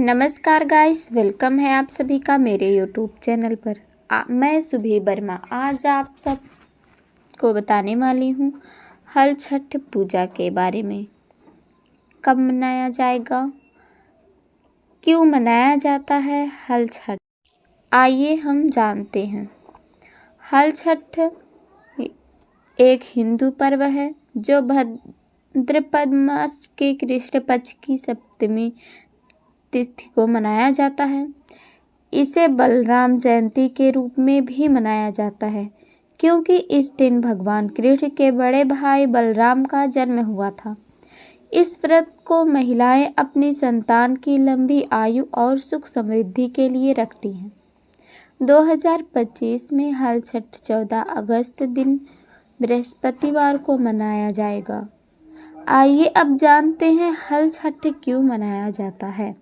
नमस्कार guys, welcome है आप सभी का मेरे यूट्यूब चैनल पर। मैं सुभी वर्मा आज आप सबको बताने वाली हूँ हल छठ पूजा के बारे में। कब मनाया जाएगा, क्यों मनाया जाता है हल छठ, आइए हम जानते हैं। हल छठ एक हिंदू पर्व है जो भाद्रपद मास के कृष्ण पक्ष की सप्तमी तिथि को मनाया जाता है। इसे बलराम जयंती के रूप में भी मनाया जाता है क्योंकि इस दिन भगवान कृष्ण के बड़े भाई बलराम का जन्म हुआ था। इस व्रत को महिलाएं अपनी संतान की लंबी आयु और सुख समृद्धि के लिए रखती हैं। 2025 में हल छठ 14 अगस्त दिन बृहस्पतिवार को मनाया जाएगा। आइए अब जानते हैं हल छठ क्यों मनाया जाता है।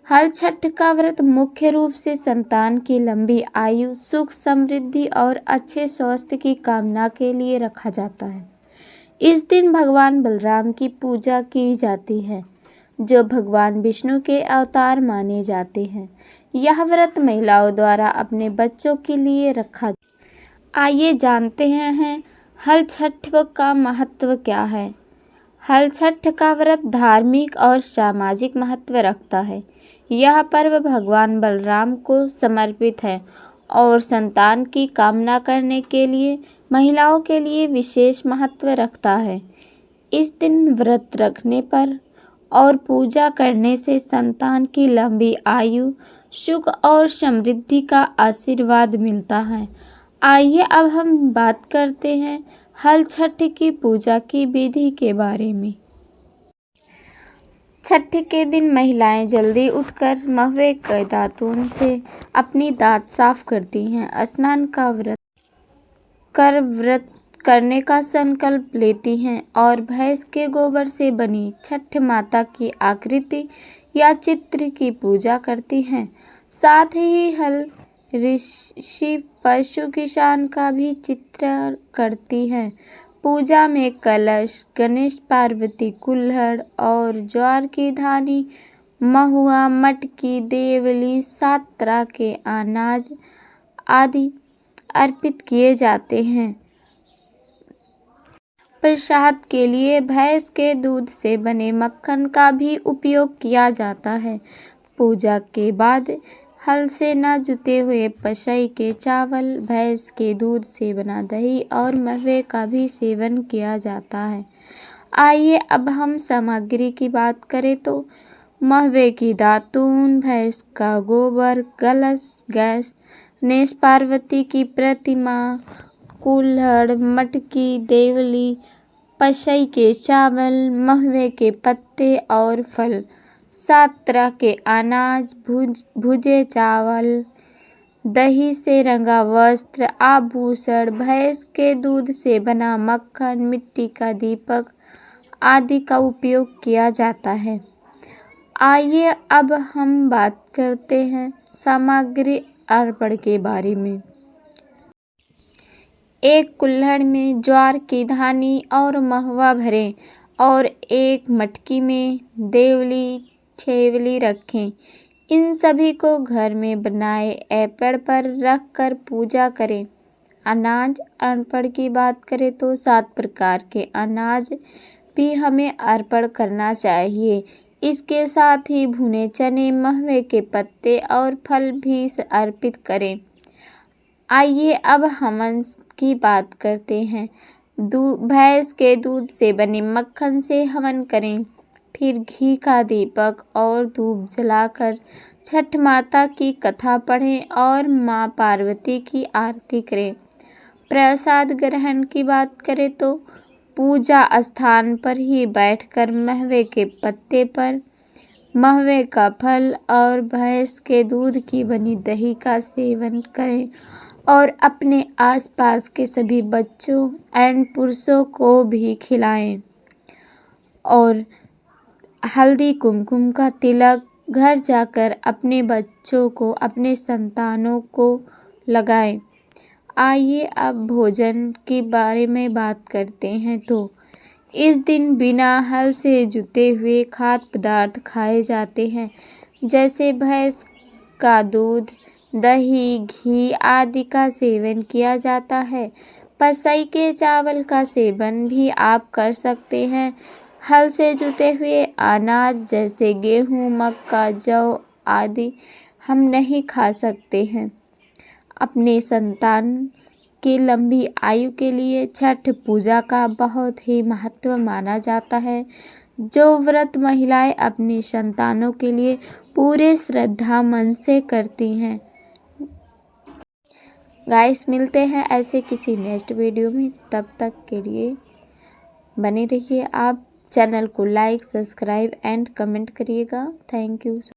हल छठ का व्रत मुख्य रूप से संतान की लंबी आयु, सुख समृद्धि और अच्छे स्वास्थ्य की कामना के लिए रखा जाता है। इस दिन भगवान बलराम की पूजा की जाती है जो भगवान विष्णु के अवतार माने जाते हैं। यह व्रत महिलाओं द्वारा अपने बच्चों के लिए रखा। आइए जानते हैं हल छठ का महत्व क्या है। हल छठ का व्रत धार्मिक और सामाजिक महत्व रखता है। यह पर्व भगवान बलराम को समर्पित है और संतान की कामना करने के लिए महिलाओं के लिए विशेष महत्व रखता है। इस दिन व्रत रखने पर और पूजा करने से संतान की लंबी आयु, सुख और समृद्धि का आशीर्वाद मिलता है। आइए अब हम बात करते हैं हल छठ की पूजा की विधि के बारे में। छठ के दिन महिलाएं जल्दी उठकर महुए के दातून से अपनी दांत साफ करती हैं, स्नान का व्रत करने का संकल्प लेती हैं और भैंस के गोबर से बनी छठ माता की आकृति या चित्र की पूजा करती हैं। साथ ही हल ऋषि पशु किसान का भी चित्र करती हैं। पूजा में कलश, गणेश, पार्वती, कुल्हड़ और ज्वार की धानी, महुआ, मटकी, देवली, 7 तरह के अनाज आदि अर्पित किए जाते हैं। प्रसाद के लिए भैंस के दूध से बने मक्खन का भी उपयोग किया जाता है। पूजा के बाद हल से न जुते हुए पसई के चावल, भैंस के दूध से बना दही और महुए का भी सेवन किया जाता है। आइए अब हम सामग्री की बात करें तो महुए की दातून, भैंस का गोबर, कलश, गणेश पार्वती की प्रतिमा, कुल्हड़, मटकी, देवली, पसई के चावल, महुए के पत्ते और फल, 7 तरह के अनाज, भुजे चावल, दही से रंगा वस्त्र, आभूषण, भैंस के दूध से बना मक्खन, मिट्टी का दीपक आदि का उपयोग किया जाता है। आइए अब हम बात करते हैं सामग्री अर्पण के बारे में। एक कुल्हड़ में ज्वार की धानी और महुआ भरें और एक मटकी में देवली, छेवली रखें। इन सभी को घर में बनाए ऐपड़ पर रख कर पूजा करें। अनाज अर्पण की बात करें तो 7 प्रकार के अनाज भी हमें अर्पण करना चाहिए। इसके साथ ही भुने चने, महुए के पत्ते और फल भी अर्पित करें। आइए अब हवन की बात करते हैं। भैंस के दूध से बने मक्खन से हवन करें, फिर घी का दीपक और धूप जलाकर छठ माता की कथा पढ़ें और माँ पार्वती की आरती करें। प्रसाद ग्रहण की बात करें तो पूजा स्थान पर ही बैठकर महुए के पत्ते पर महुए का फल और भैंस के दूध की बनी दही का सेवन करें और अपने आसपास के सभी बच्चों एवं पुरुषों को भी खिलाएं। और हल्दी कुमकुम का तिलक घर जाकर अपने बच्चों को, अपने संतानों को लगाएं। आइए अब भोजन के बारे में बात करते हैं तो इस दिन बिना हल से जुते हुए खाद्य पदार्थ खाए जाते हैं, जैसे भैंस का दूध, दही, घी आदि का सेवन किया जाता है। पसई के चावल का सेवन भी आप कर सकते हैं। हल से जुते हुए अनाज जैसे गेहूँ, मक्का, जौ आदि हम नहीं खा सकते हैं। अपने संतान की लंबी आयु के लिए छठ पूजा का बहुत ही महत्व माना जाता है। जो व्रत महिलाएं अपनी संतानों के लिए पूरे श्रद्धा मन से करती हैं। गाइस, मिलते हैं ऐसे किसी नेक्स्ट वीडियो में, तब तक के लिए बने रहिए। आप चैनल को लाइक, सब्सक्राइब एंड कमेंट करिएगा। Thank you.